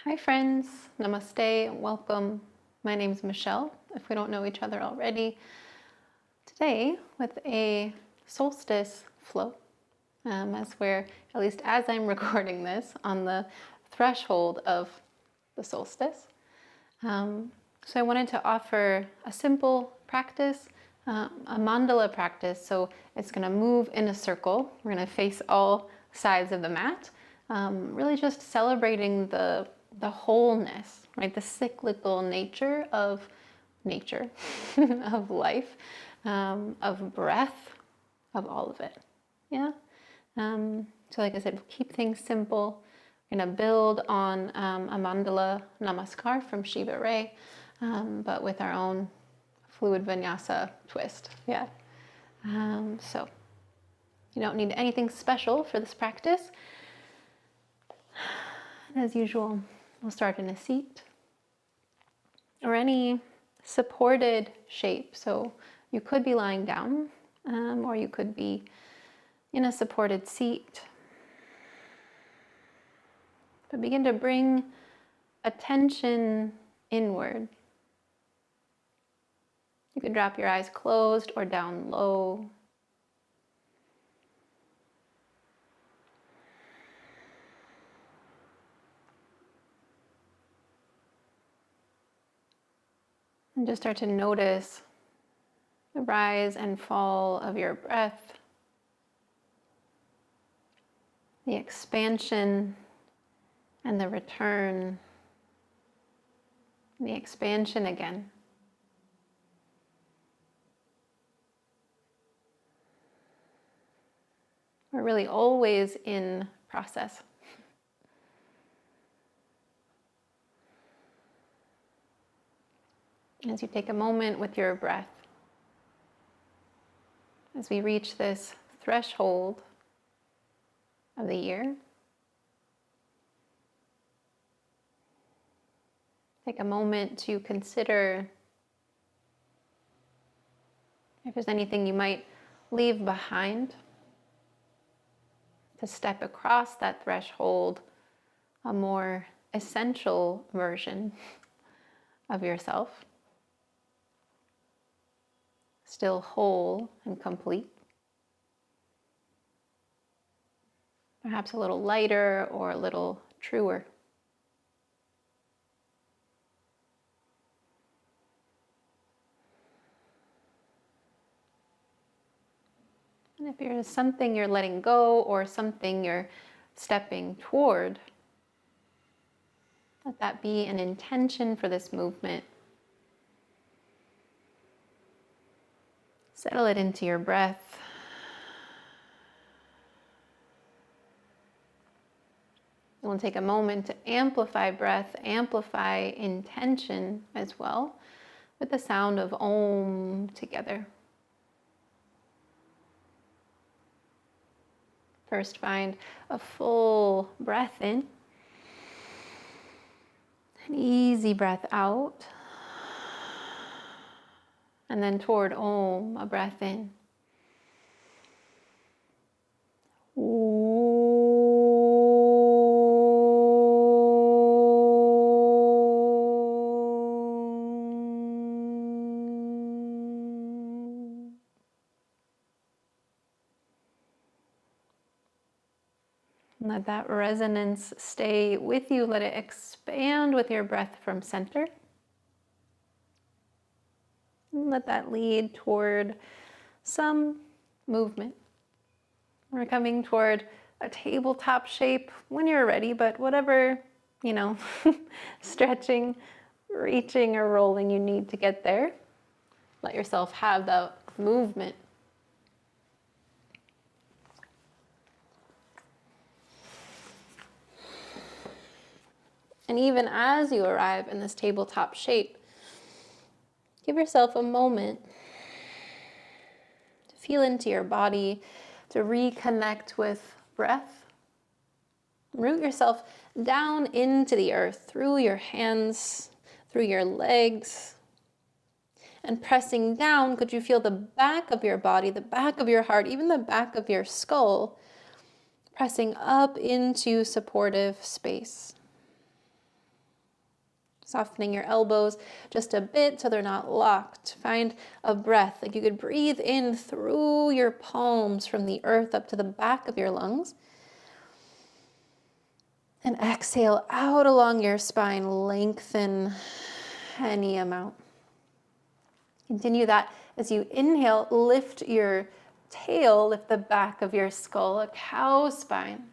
Hi friends, namaste, welcome. My name is Michelle, if we don't know each other already. Today with a solstice flow, as we're, at least as I'm recording this, on the threshold of the solstice. So I wanted to offer a simple practice, a mandala practice. So it's going to move in a circle. We're going to face all sides of the mat, really just celebrating the wholeness, right? The cyclical nature of nature, of life, of breath, of all of it. Yeah. So like I said, keep things simple. We're going to build on a mandala namaskar from Shiva Ray, but with our own fluid vinyasa twist. Yeah. So you don't need anything special for this practice. As usual, we'll start in a seat or any supported shape. So you could be lying down, or you could be in a supported seat. But begin to bring attention inward. You can drop your eyes closed or down low. And just start to notice the rise and fall of your breath, the expansion and the return, the expansion again. We're really always in process. As you take a moment with your breath, as we reach this threshold of the year, take a moment to consider if there's anything you might leave behind, to step across that threshold, a more essential version of yourself, still whole and complete. Perhaps a little lighter or a little truer. And if there's something you're letting go or something you're stepping toward, let that be an intention for this movement. Settle it into your breath. We'll take a moment to amplify breath, amplify intention as well, with the sound of Om together. First, find a full breath in, an easy breath out, and then toward Om, a breath in. Let that resonance stay with you. Let it expand with your breath from center. And let that lead toward some movement. We're coming toward a tabletop shape when you're ready, but whatever, stretching, reaching, or rolling you need to get there. Let yourself have the movement. And even as you arrive in this tabletop shape, give yourself a moment to feel into your body, to reconnect with breath. Root yourself down into the earth, through your hands, through your legs. And pressing down, could you feel the back of your body, the back of your heart, even the back of your skull, pressing up into supportive space. Softening your elbows just a bit so they're not locked. Find a breath, like you could breathe in through your palms from the earth up to the back of your lungs. And exhale out along your spine, lengthen any amount. Continue that as you inhale, lift your tail, lift the back of your skull, a cow spine.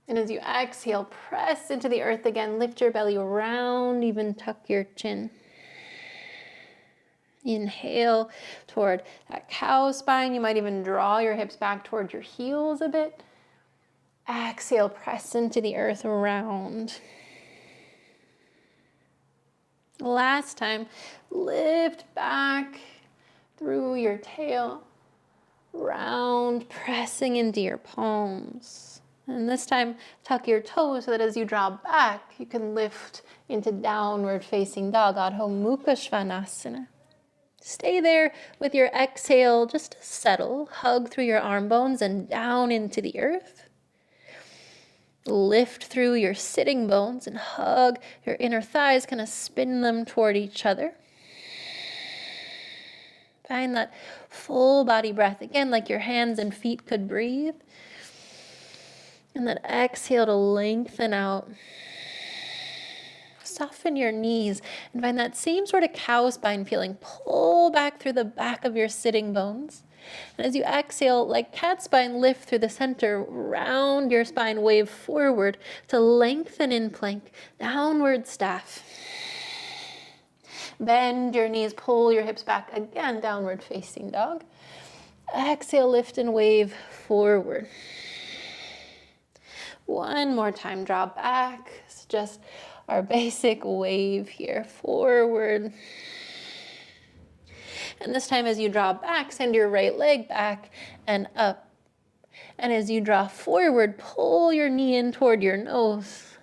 And as you exhale, press into the earth again, lift your belly round, even tuck your chin. Inhale toward that cow spine. You might even draw your hips back toward your heels a bit. Exhale, press into the earth, round. Last time, lift back through your tail, round, pressing into your palms. And this time, tuck your toes so that as you draw back, you can lift into downward facing dog, Adho Mukha Svanasana. Stay there with your exhale, just to settle, hug through your arm bones and down into the earth. Lift through your sitting bones and hug your inner thighs, kind of spin them toward each other. Find that full body breath, again, like your hands and feet could breathe. And then exhale to lengthen out. Soften your knees and find that same sort of cow spine feeling. Pull back through the back of your sitting bones. And as you exhale, like cat spine, lift through the center, round your spine, wave forward to lengthen in plank, downward staff. Bend your knees, pull your hips back again, downward facing dog. Exhale, lift and wave forward. One more time, draw back. It's just our basic wave here, forward. And this time as you draw back, send your right leg back and up. And as you draw forward, pull your knee in toward your nose.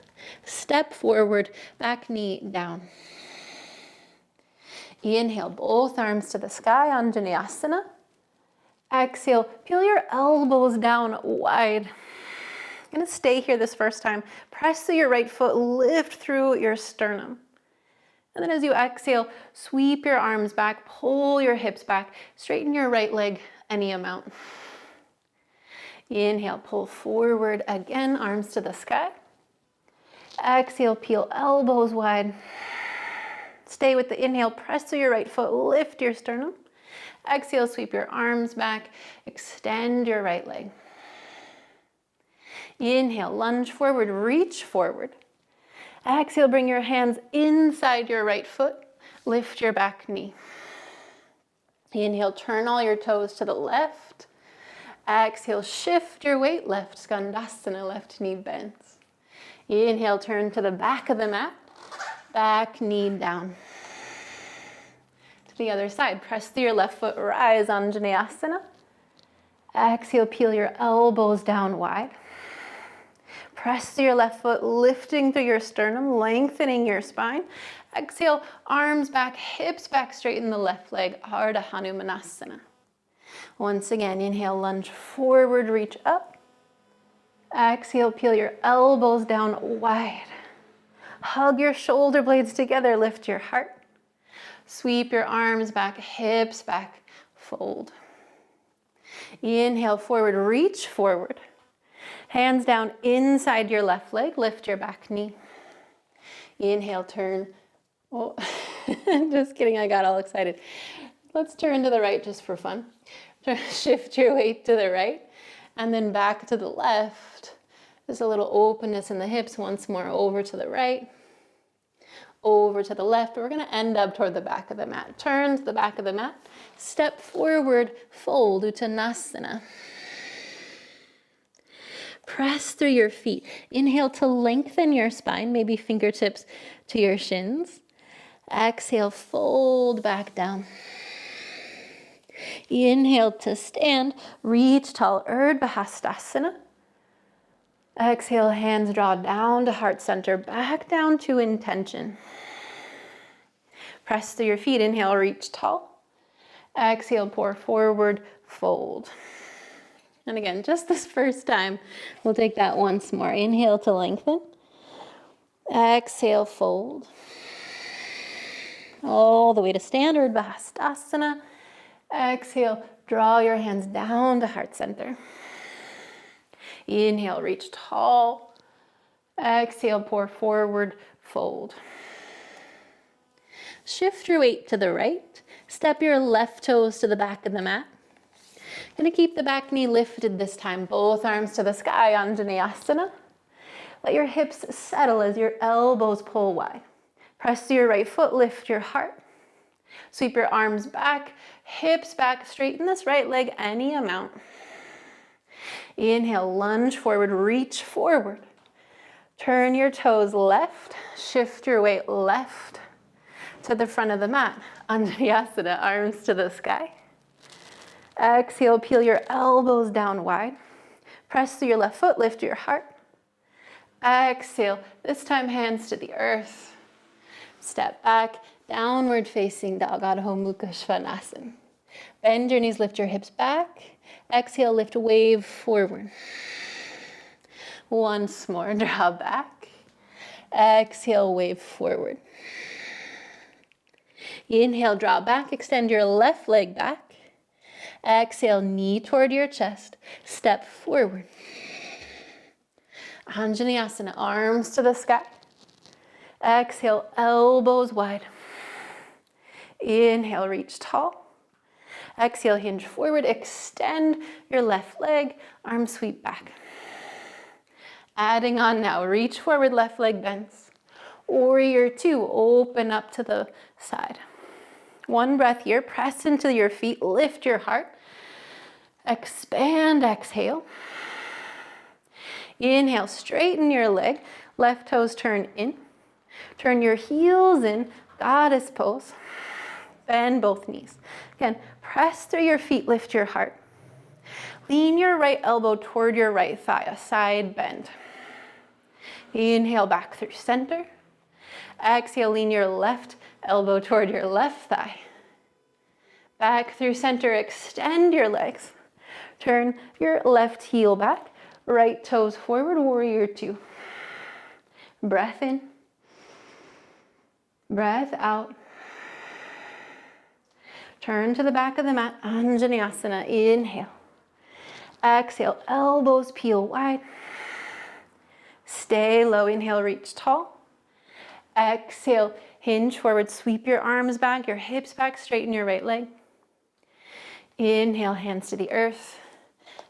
Step forward, back knee down. Inhale, both arms to the sky, Anjaneyasana. Exhale, peel your elbows down wide. I'm gonna stay here this first time. Press through your right foot, lift through your sternum. And then as you exhale, sweep your arms back, pull your hips back, straighten your right leg any amount. Inhale, pull forward again, arms to the sky. Exhale, peel elbows wide. Stay with the inhale, press through your right foot, lift your sternum. Exhale, sweep your arms back, extend your right leg. Inhale, lunge forward, reach forward. Exhale, bring your hands inside your right foot, lift your back knee. Inhale, turn all your toes to the left. Exhale, shift your weight, left skandasana, left knee bends. Inhale, turn to the back of the mat, back knee down. To the other side, press through your left foot, rise, Anjaneyasana. Exhale, peel your elbows down wide. Press through your left foot, lifting through your sternum, lengthening your spine. Exhale, arms back, hips back, straighten the left leg, Ardha Hanumanasana. Once again, inhale, lunge forward, reach up. Exhale, peel your elbows down wide. Hug your shoulder blades together, lift your heart. Sweep your arms back, hips back, fold. Inhale, forward, reach forward. Hands down inside your left leg, lift your back knee. Inhale, turn. Oh, just kidding, I got all excited. Let's turn to the right just for fun. Shift your weight to the right and then back to the left. There's a little openness in the hips. Once more, over to the right, over to the left. We're gonna end up toward the back of the mat. Turn to the back of the mat. Step forward, fold, Uttanasana. Press through your feet. Inhale to lengthen your spine, maybe fingertips to your shins. Exhale, fold back down. Inhale to stand, reach tall, Urdhva Hastasana. Exhale, hands draw down to heart center, back down to intention. Press through your feet, inhale, reach tall. Exhale, pour forward, fold. And again, just this first time, we'll take that once more. Inhale to lengthen. Exhale, fold. All the way to standard Bahastasana. Exhale, draw your hands down to heart center. Inhale, reach tall. Exhale, pour forward, fold. Shift your weight to the right. Step your left toes to the back of the mat. Gonna keep the back knee lifted this time. Both arms to the sky, Anjaneyasana. Let your hips settle as your elbows pull wide. Press to your right foot, lift your heart. Sweep your arms back, hips back, straighten this right leg any amount. Inhale, lunge forward, reach forward. Turn your toes left, shift your weight left to the front of the mat. Anjaneyasana, arms to the sky. Exhale, peel your elbows down wide. Press to your left foot, lift your heart. Exhale, this time hands to the earth. Step back, downward facing dog, Adho Mukha Svanasana. Bend your knees, lift your hips back. Exhale, lift, wave forward. Once more, draw back. Exhale, wave forward. Inhale, draw back, extend your left leg back. Exhale, knee toward your chest, step forward. Anjaneyasana, arms to the sky. Exhale, elbows wide. Inhale, reach tall. Exhale, hinge forward, extend your left leg, arms sweep back. Adding on now, reach forward, left leg bends. Warrior two, open up to the side. One breath here, press into your feet, lift your heart. Expand, exhale. Inhale, straighten your leg, left toes turn in. Turn your heels in, goddess pose. Bend both knees. Again, press through your feet, lift your heart. Lean your right elbow toward your right thigh, a side bend. Inhale, back through center. Exhale, lean your left elbow toward your left thigh. Back through center, extend your legs. Turn your left heel back, right toes forward, warrior two. Breath in, breath out. Turn to the back of the mat, Anjaneyasana, inhale. Exhale, elbows peel wide. Stay low, inhale, reach tall. Exhale, hinge forward, sweep your arms back, your hips back, straighten your right leg. Inhale, hands to the earth.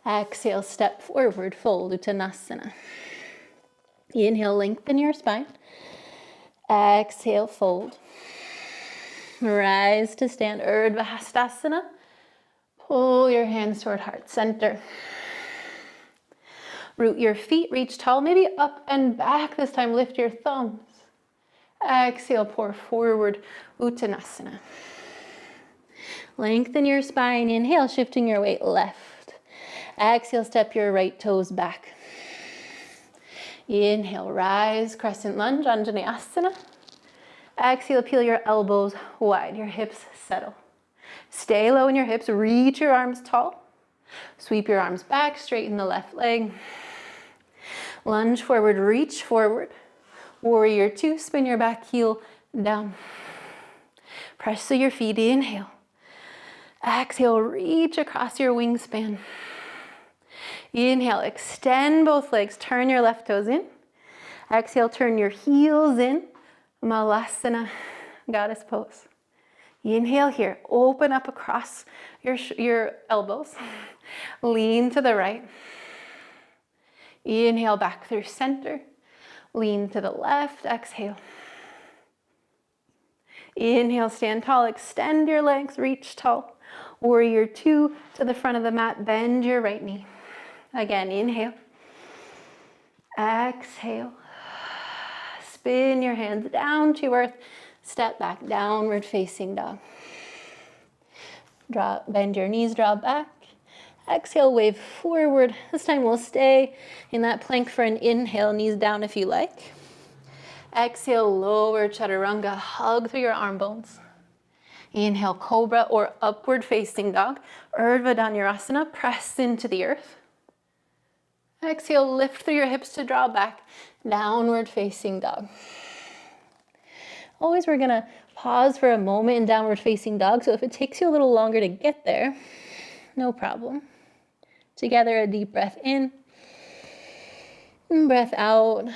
Exhale, step forward, fold, Uttanasana. Inhale, lengthen your spine. Exhale, fold. Rise to stand, Urdhva Hastasana. Pull your hands toward heart center. Root your feet, reach tall, maybe up and back. This time, lift your thumbs. Exhale, pour forward, Uttanasana. Lengthen your spine, inhale, shifting your weight left. Exhale, step your right toes back. Inhale, rise, crescent lunge, Anjaneyasana. Exhale, peel your elbows wide, your hips settle. Stay low in your hips, reach your arms tall. Sweep your arms back, straighten the left leg. Lunge forward, reach forward. Warrior two, spin your back heel down. Press to your feet, inhale. Exhale, reach across your wingspan. Inhale, extend both legs, turn your left toes in. Exhale, turn your heels in. Malasana, goddess pose. Inhale here, open up across your elbows. Lean to the right. Inhale, back through center. Lean to the left, exhale. Inhale, stand tall, extend your legs, reach tall. Warrior two to the front of the mat, bend your right knee. Again, inhale. Exhale. Spin your hands down to earth. Step back, downward facing dog. Bend your knees, draw back. Exhale, wave forward. This time we'll stay in that plank for an inhale, knees down if you like. Exhale, lower chaturanga, hug through your arm bones. Inhale, cobra or upward facing dog. Urdhva Dhanurasana, press into the earth. Exhale, lift through your hips to draw back. Downward facing dog. Always we're gonna pause for a moment in downward facing dog. So if it takes you a little longer to get there, no problem. Together, a deep breath in and breath out.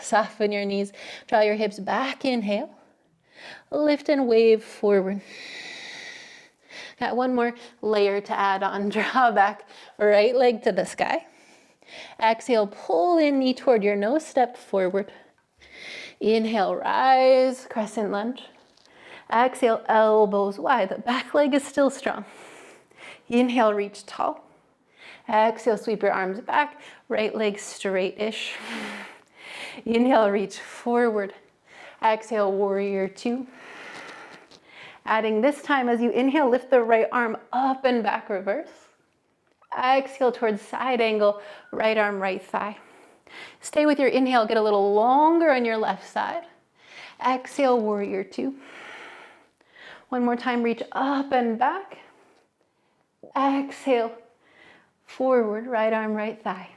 Soften your knees, draw your hips back, inhale. Lift and wave forward. Got one more layer to add on. Draw back, right leg to the sky. Exhale, pull in, knee toward your nose, step forward. Inhale, rise, crescent lunge. Exhale, elbows wide. The back leg is still strong. Inhale, reach tall. Exhale, sweep your arms back. Right leg straight-ish. Inhale, reach forward. Exhale, warrior two. Adding this time as you inhale, lift the right arm up and back, reverse. Exhale towards side angle, right arm, right thigh. Stay with your inhale, get a little longer on your left side. Exhale, warrior two. One more time, reach up and back. Exhale, forward, right arm, right thigh.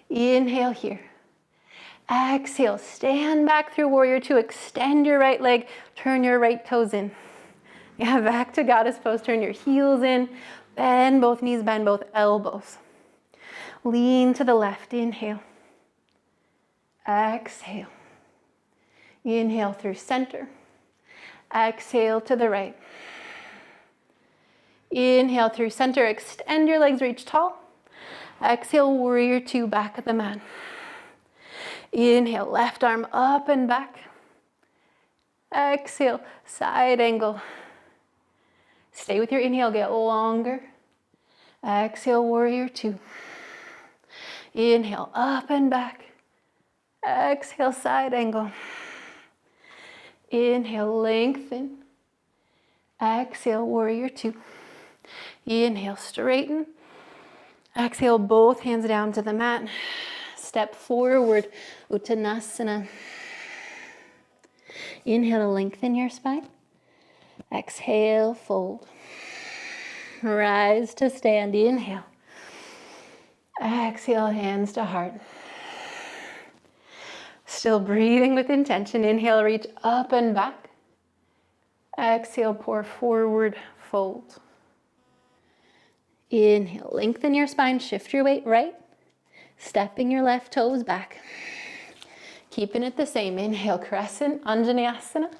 Inhale here. Exhale, stand back through warrior two. Extend your right leg, turn your right toes in. Yeah, back to goddess pose, turn your heels in. Bend both knees, bend both elbows. Lean to the left, inhale. Exhale. Inhale through center. Exhale to the right. Inhale through center, extend your legs, reach tall. Exhale, warrior two, back at the mat. Inhale, left arm up and back. Exhale, side angle. Stay with your inhale, get longer. Exhale, warrior two. Inhale, up and back. Exhale, side angle. Inhale, lengthen. Exhale, warrior two. Inhale, straighten. Exhale, both hands down to the mat. Step forward, Uttanasana. Inhale to lengthen your spine. Exhale, fold. Rise to stand, inhale. Exhale, hands to heart. Still breathing with intention. Inhale, reach up and back. Exhale, pour forward, fold. Inhale, lengthen your spine, shift your weight right. Stepping your left toes back. Keeping it the same. Inhale, crescent, Anjaneyasana.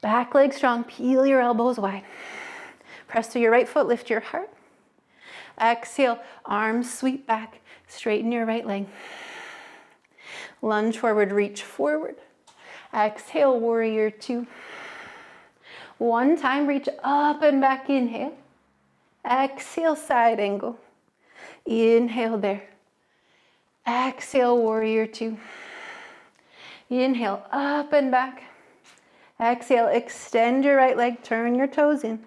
Back leg strong, peel your elbows wide. Press to your right foot, lift your heart. Exhale, arms sweep back, straighten your right leg. Lunge forward, reach forward. Exhale, warrior two. One time, reach up and back, inhale. Exhale, side angle. Inhale there. Exhale, warrior two. Inhale, up and back. Exhale, extend your right leg, turn your toes in.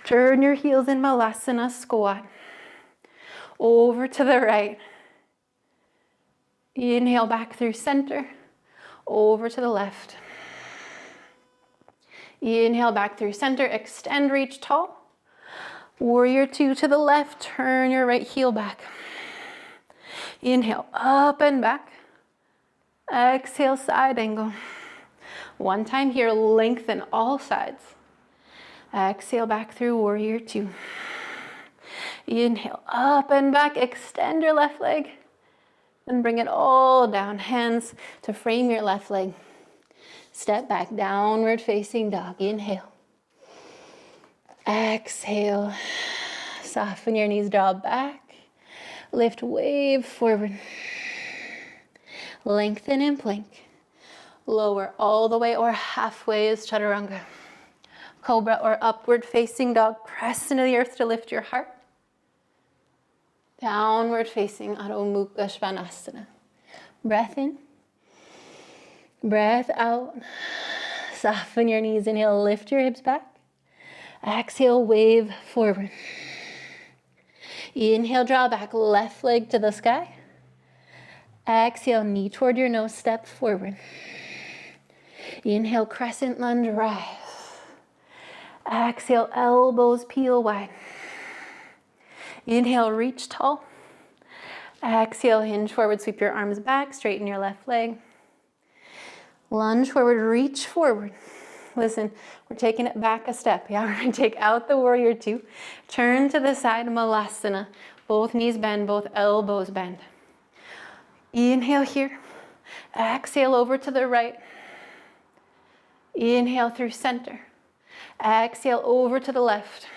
Turn your heels in, Malasana squat. Over to the right. Inhale back through center. Over to the left. Inhale back through center, extend, reach tall. Warrior two to the left, turn your right heel back. Inhale, up and back. Exhale, side angle. One time here, lengthen all sides. Exhale back through warrior two. Inhale, up and back, extend your left leg. And bring it all down, hands to frame your left leg. Step back, downward facing dog, inhale. Exhale, soften your knees, draw back. Lift, wave forward. Lengthen and plank. Lower all the way or halfway is chaturanga. Cobra or upward facing dog, press into the earth to lift your heart. Downward facing Adho Mukha Svanasana. Breath in. Breath out. Soften your knees, inhale, lift your hips back. Exhale, wave forward. Inhale, draw back, left leg to the sky. Exhale, knee toward your nose, step forward. Inhale, crescent lunge, rise. Exhale, elbows peel wide. Inhale, reach tall. Exhale, hinge forward, sweep your arms back, straighten your left leg. Lunge forward, reach forward. Listen, we're taking it back a step. Yeah, we're gonna take out the warrior two. Turn to the side, malasana. Both knees bend, both elbows bend. Inhale here. Exhale over to the right. Inhale through center. Exhale over to the left.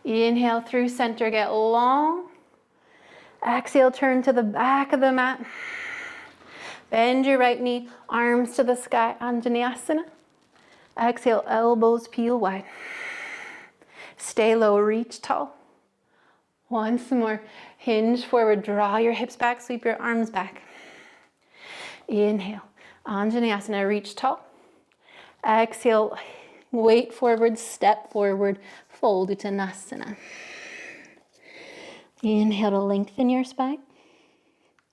Inhale through center, get long. Exhale, turn to the back of the mat. Bend your right knee, arms to the sky, Anjaneyasana. Exhale, elbows peel wide. Stay low, reach tall. Once more, hinge forward, draw your hips back, sweep your arms back. Inhale, Anjaneyasana, reach tall. Exhale, weight forward, step forward, fold Uttanasana. Inhale to lengthen your spine.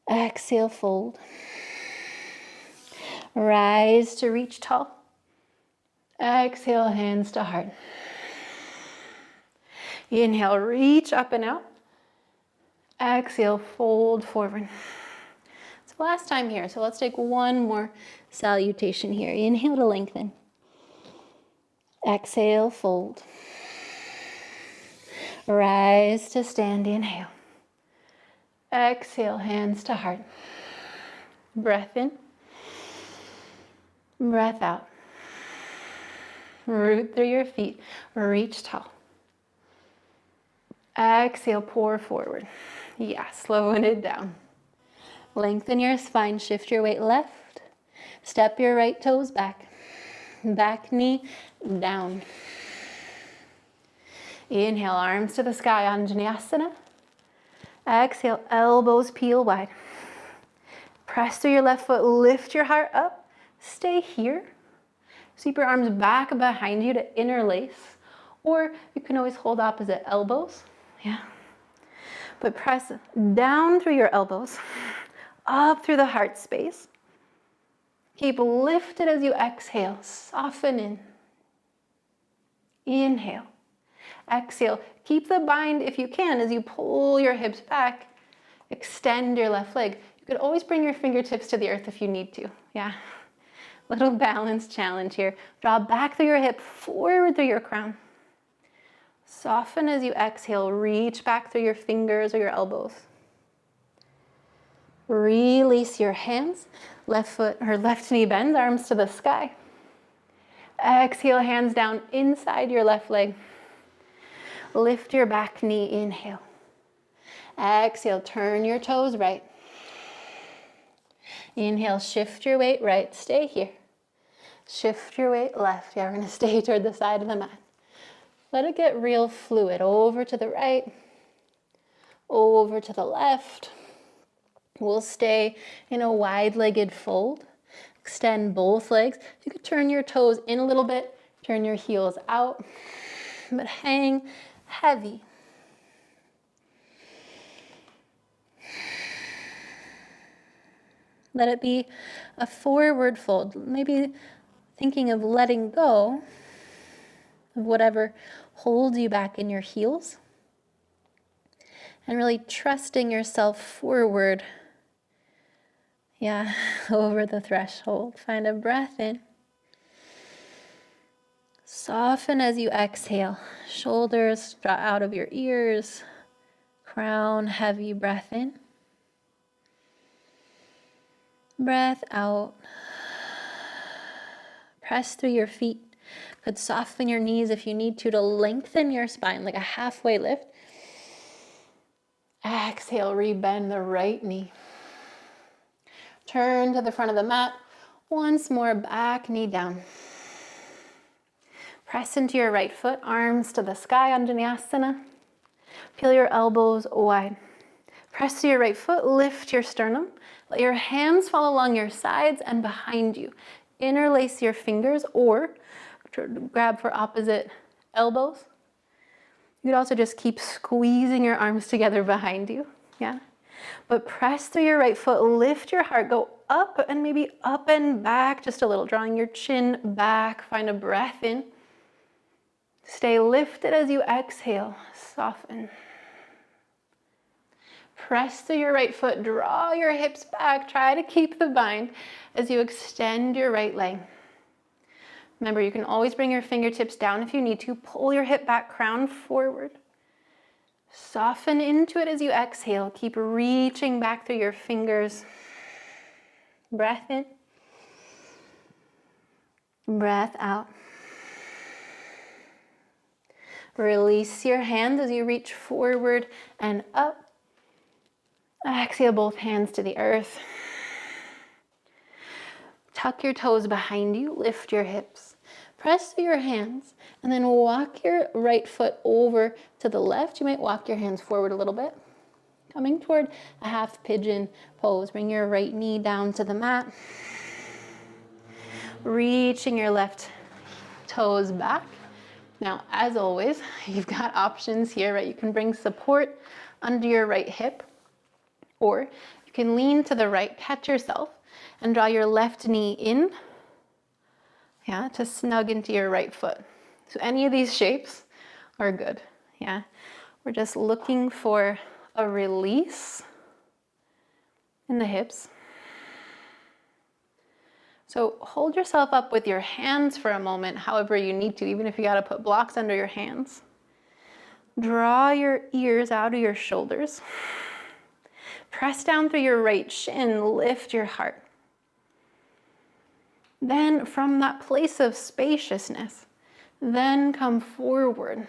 Exhale, fold. Rise to reach tall. Exhale, hands to heart. Inhale, reach up and out. Exhale, fold forward. It's the last time here, so let's take one more salutation here. Inhale to lengthen. Exhale, fold. Rise to stand, inhale. Exhale, hands to heart. Breath in. Breath out. Root through your feet, reach tall. Exhale, pour forward. Yeah, slowing it down. Lengthen your spine, shift your weight left. Step your right toes back. Back knee down. Inhale, arms to the sky, Anjaneyasana. Exhale, elbows peel wide. Press through your left foot, lift your heart up. Stay here. Sweep your arms back behind you to interlace. Or you can always hold opposite elbows. Yeah. But press down through your elbows, up through the heart space. Keep lifted as you exhale, soften in. Inhale. Exhale. Keep the bind if you can as you pull your hips back. Extend your left leg. You could always bring your fingertips to the earth if you need to. Yeah. Little balance challenge here. Draw back through your hip, forward through your crown. Soften as you exhale. Reach back through your fingers or your elbows. Release your hands. Left foot or left knee bends, arms to the sky. Exhale, hands down inside your left leg. Lift your back knee, inhale. Exhale, turn your toes right. Inhale, shift your weight right, stay here. Shift your weight left. Yeah, we're gonna stay toward the side of the mat. Let it get real fluid. Over to the right, over to the left. We'll stay in a wide-legged fold. Extend both legs. You could turn your toes in a little bit, turn your heels out, but hang heavy. Let it be a forward fold. Maybe thinking of letting go of whatever holds you back in your heels and really trusting yourself forward. Yeah, over the threshold. Find a breath in. Soften as you exhale. Shoulders draw out of your ears. Crown heavy, breath in. Breath out. Press through your feet. Could soften your knees if you need to lengthen your spine like a halfway lift. Exhale, rebend the right knee. Turn to the front of the mat. Once more, back knee down. Press into your right foot, arms to the sky, Anjaneyasana. Peel your elbows wide. Press to your right foot, lift your sternum. Let your hands fall along your sides and behind you. Interlace your fingers or grab for opposite elbows. You could also just keep squeezing your arms together behind you. Yeah. But press through your right foot, lift your heart, go up and maybe up and back just a little, drawing your chin back. Find a breath in. Stay lifted as you exhale, soften. Press through your right foot, draw your hips back, try to keep the bind as you extend your right leg. Remember, you can always bring your fingertips down if you need to. Pull your hip back, crown forward. Soften into it as you exhale. Keep reaching back through your fingers. Breath in. Breath out. Release your hands as you reach forward and up. Exhale both hands to the earth. Tuck your toes behind you, lift your hips. Press through your hands and then walk your right foot over to the left. You might walk your hands forward a little bit. Coming toward a half pigeon pose. Bring your right knee down to the mat. Reaching your left toes back. Now, as always, you've got options here, right? You can bring support under your right hip, or you can lean to the right, catch yourself, and draw your left knee in, to snug into your right foot. So any of these shapes are good, We're just looking for a release in the hips. So hold yourself up with your hands for a moment, however you need to, even if you gotta put blocks under your hands. Draw your ears out of your shoulders. Press down through your right shin, lift your heart. Then from that place of spaciousness, then come forward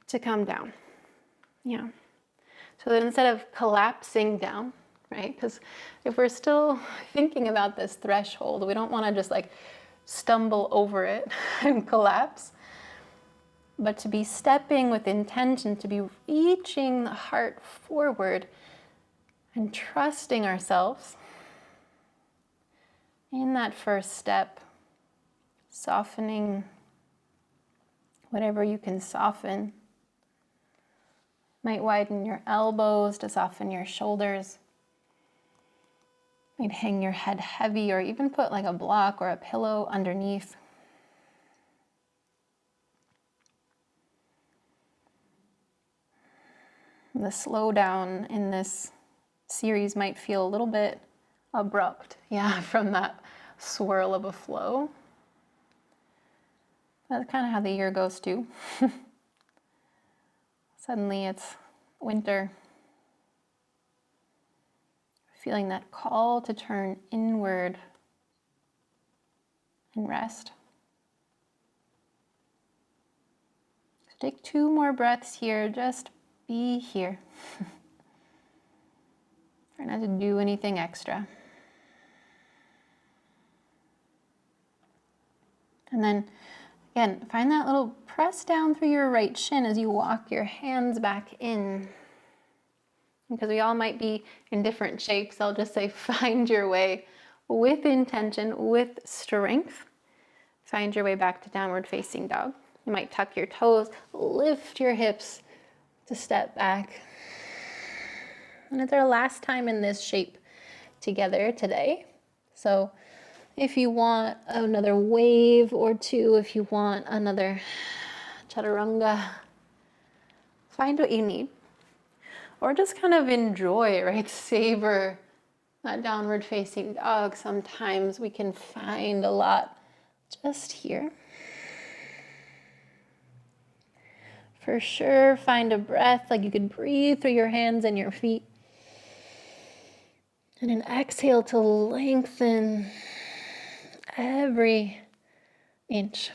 to come down. So that instead of collapsing down, right? Because if we're still thinking about this threshold, we don't want to just like stumble over it and collapse, but to be stepping with intention, to be reaching the heart forward and trusting ourselves in that first step, softening whatever you can soften. Might widen your elbows to soften your shoulders. Might hang your head heavy, or even put like a block or a pillow underneath. The slowdown in this series might feel a little bit abrupt, from that swirl of a flow. That's kind of how the year goes too. Suddenly it's winter. Feeling that call to turn inward and rest. So take 2 more breaths here, just be here. Try not to do anything extra. And then, again, find that little press down through your right shin as you walk your hands back in. Because we all might be in different shapes, I'll just say find your way with intention, with strength. Find your way back to downward facing dog. You might tuck your toes, lift your hips to step back. And it's our last time in this shape together today. So if you want another wave or two, if you want another chaturanga, find what you need. Or just kind of enjoy, right? Savor that downward facing dog. Sometimes we can find a lot just here. For sure, find a breath, like you could breathe through your hands and your feet. And an exhale to lengthen every inch.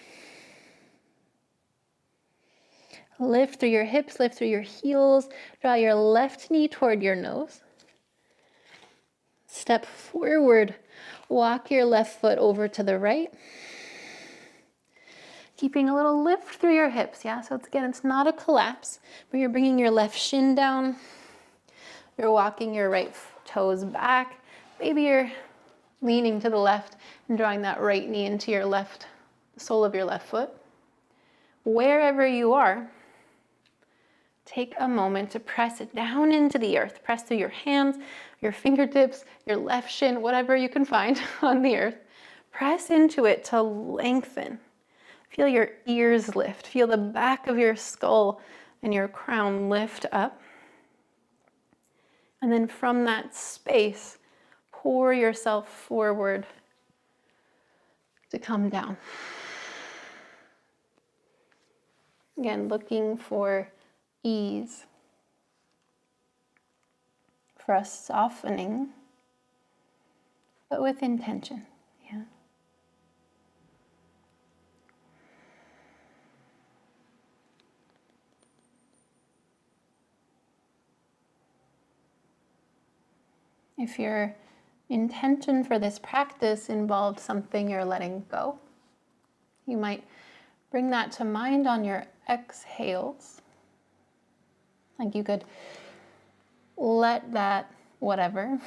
Lift through your hips, lift through your heels. Draw your left knee toward your nose. Step forward. Walk your left foot over to the right. Keeping a little lift through your hips, So it's not a collapse, but you're bringing your left shin down. You're walking your right toes back. Maybe you're leaning to the left and drawing that right knee into your left, the sole of your left foot. Wherever you are, take a moment to press it down into the earth. Press through your hands, your fingertips, your left shin, whatever you can find on the earth. Press into it to lengthen. Feel your ears lift. Feel the back of your skull and your crown lift up. And then from that space, pour yourself forward to come down. Again, looking for ease, for a softening, but with intention. Yeah. If your intention for this practice involved something you're letting go, you might bring that to mind on your exhales. Like you could let that whatever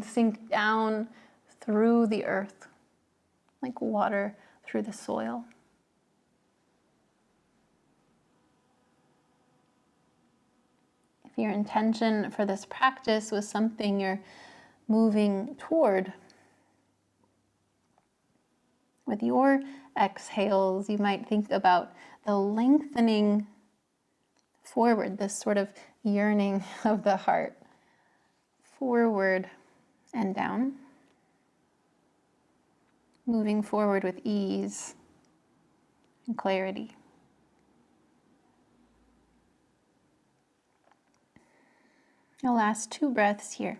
sink down through the earth, like water through the soil. If your intention for this practice was something you're moving toward, with your exhales, you might think about the lengthening forward, this sort of yearning of the heart, forward and down, moving forward with ease and clarity. The last 2 breaths here.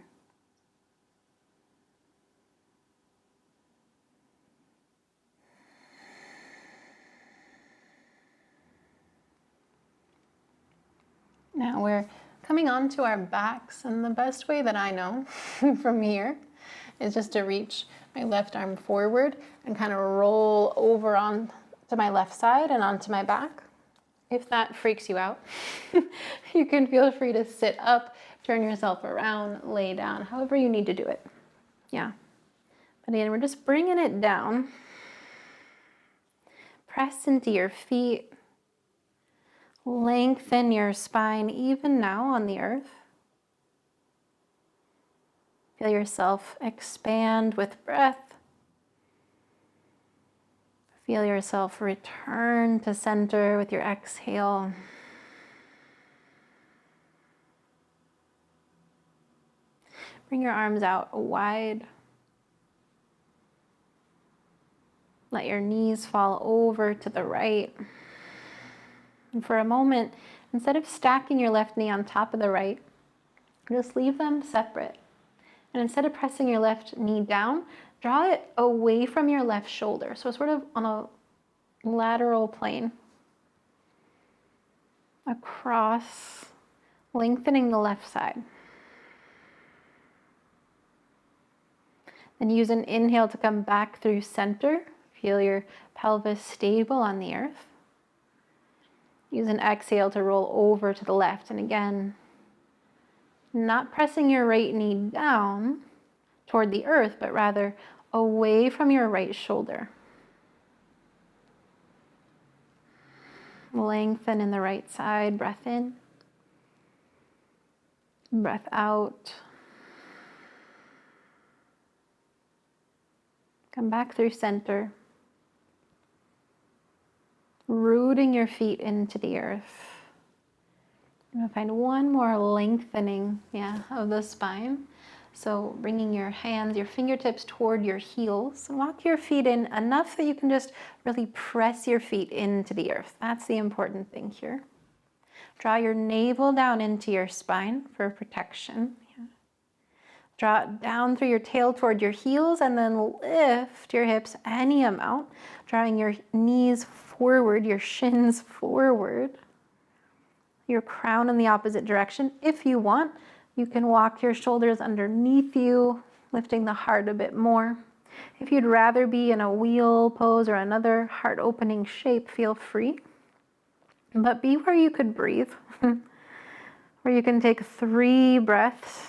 Now we're coming onto our backs, and the best way that I know from here is just to reach my left arm forward and kind of roll over on to my left side and onto my back. If that freaks you out, you can feel free to sit up, turn yourself around, lay down, however you need to do it. Yeah. But again, we're just bringing it down. Press into your feet. Lengthen your spine even now on the earth. Feel yourself expand with breath. Feel yourself return to center with your exhale. Bring your arms out wide. Let your knees fall over to the right. And for a moment, instead of stacking your left knee on top of the right, just leave them separate. And instead of pressing your left knee down, draw it away from your left shoulder. So sort of on a lateral plane. Across, lengthening the left side. Then use an inhale to come back through center. Feel your pelvis stable on the earth. Use an exhale to roll over to the left. And again, not pressing your right knee down toward the earth, but rather away from your right shoulder. Lengthen in the right side. Breath in. Breath out. Come back through center. Rooting your feet into the earth. I'm gonna find one more lengthening, of the spine. So bringing your hands, your fingertips toward your heels, and walk your feet in enough that you can just really press your feet into the earth. That's the important thing here. Draw your navel down into your spine for protection. Draw it down through your tail toward your heels, and then lift your hips any amount, drawing your knees forward, your shins forward, your crown in the opposite direction. If you want, you can walk your shoulders underneath you, lifting the heart a bit more. If you'd rather be in a wheel pose or another heart opening shape, feel free. But be where you could breathe, where you can take 3 breaths.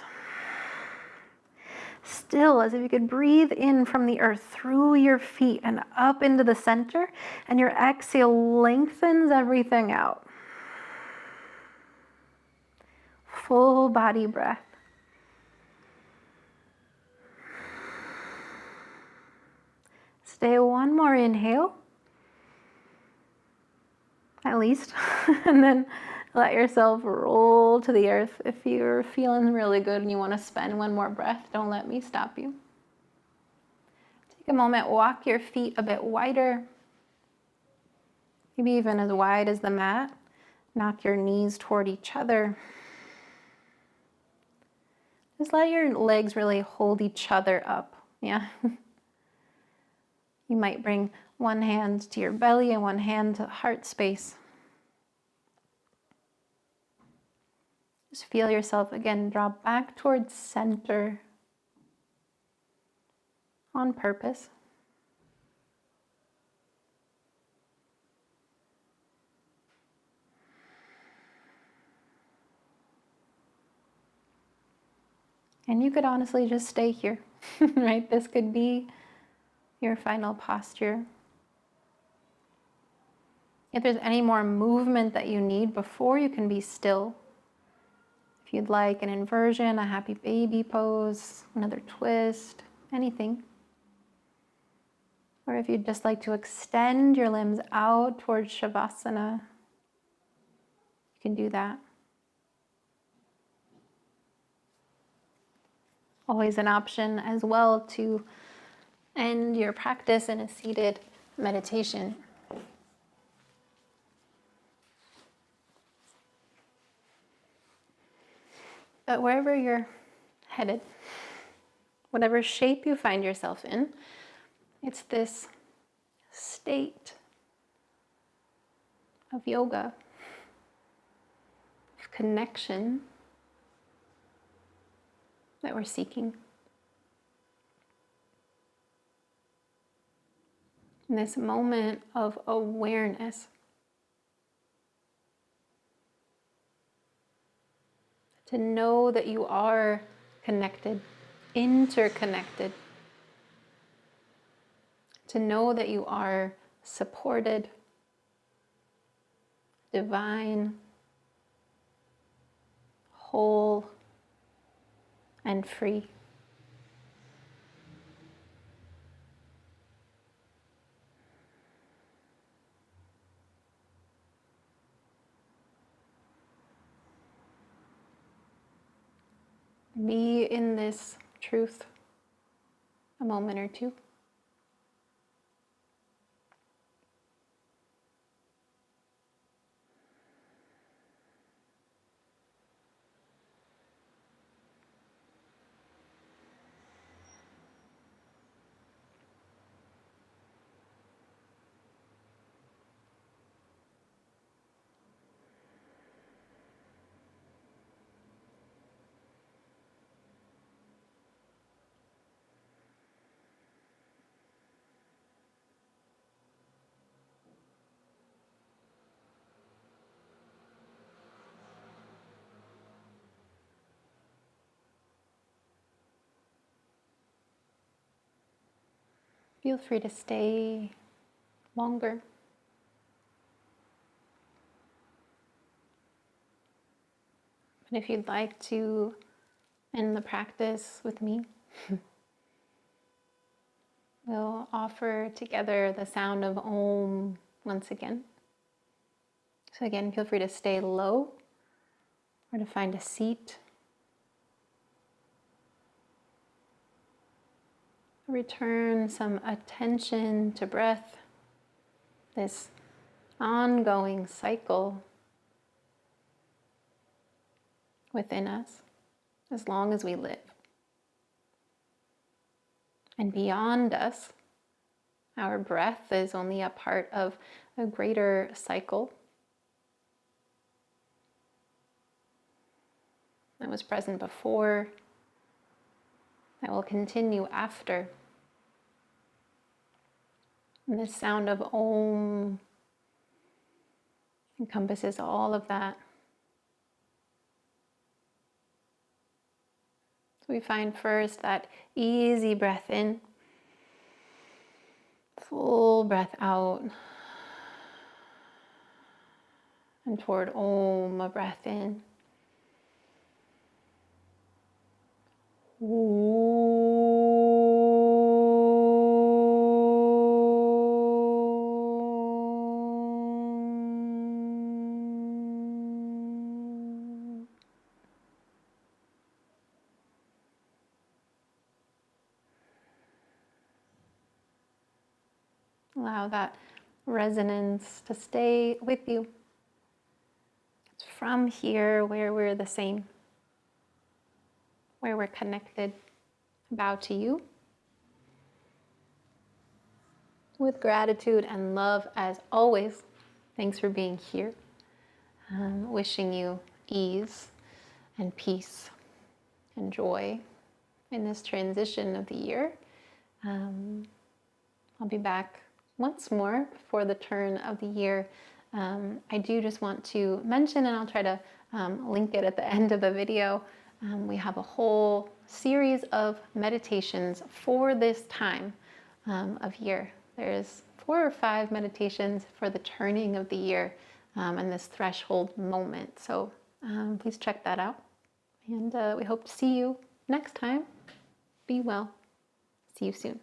Still, as if you could breathe in from the earth through your feet and up into the center, and your exhale lengthens everything out. Full body breath. Stay one more inhale, at least, and then Let yourself roll to the earth. If you're feeling really good and you want to spend one more breath, don't let me stop you. Take a moment, walk your feet a bit wider, maybe even as wide as the mat. Knock your knees toward each other. Just let your legs really hold each other up. Yeah. You might bring one hand to your belly and one hand to the heart space. Just feel yourself again drop back towards center on purpose. And you could honestly just stay here, right? This could be your final posture. If there's any more movement that you need before you can be still, if you'd like an inversion, a happy baby pose, another twist, anything. Or if you'd just like to extend your limbs out towards Shavasana, you can do that. Always an option as well to end your practice in a seated meditation. But wherever you're headed, whatever shape you find yourself in, it's this state of yoga, of connection that we're seeking. In this moment of awareness, to know that you are connected, interconnected, to know that you are supported, divine, whole, and free. Be in this truth a moment or two. Feel free to stay longer. But if you'd like to end the practice with me, we'll offer together the sound of Om once again. So again, feel free to stay low or to find a seat. Return some attention to breath, this ongoing cycle within us as long as we live. And beyond us, our breath is only a part of a greater cycle that was present before, that will continue after. And this sound of Om encompasses all of that. So we find first that easy breath in, full breath out, and toward Om, a breath in. Allow that resonance to stay with you. It's from here where we're the same, where we're connected. Bow to you with gratitude and love as always. Thanks for being here. Wishing you ease and peace and joy in this transition of the year. I'll be back once more before the turn of the year. I do just want to mention, and I'll try to link it at the end of the video, we have a whole series of meditations for this time of year. There's 4 or 5 meditations for the turning of the year and this threshold moment. So please check that out. And we hope to see you next time. Be well. See you soon.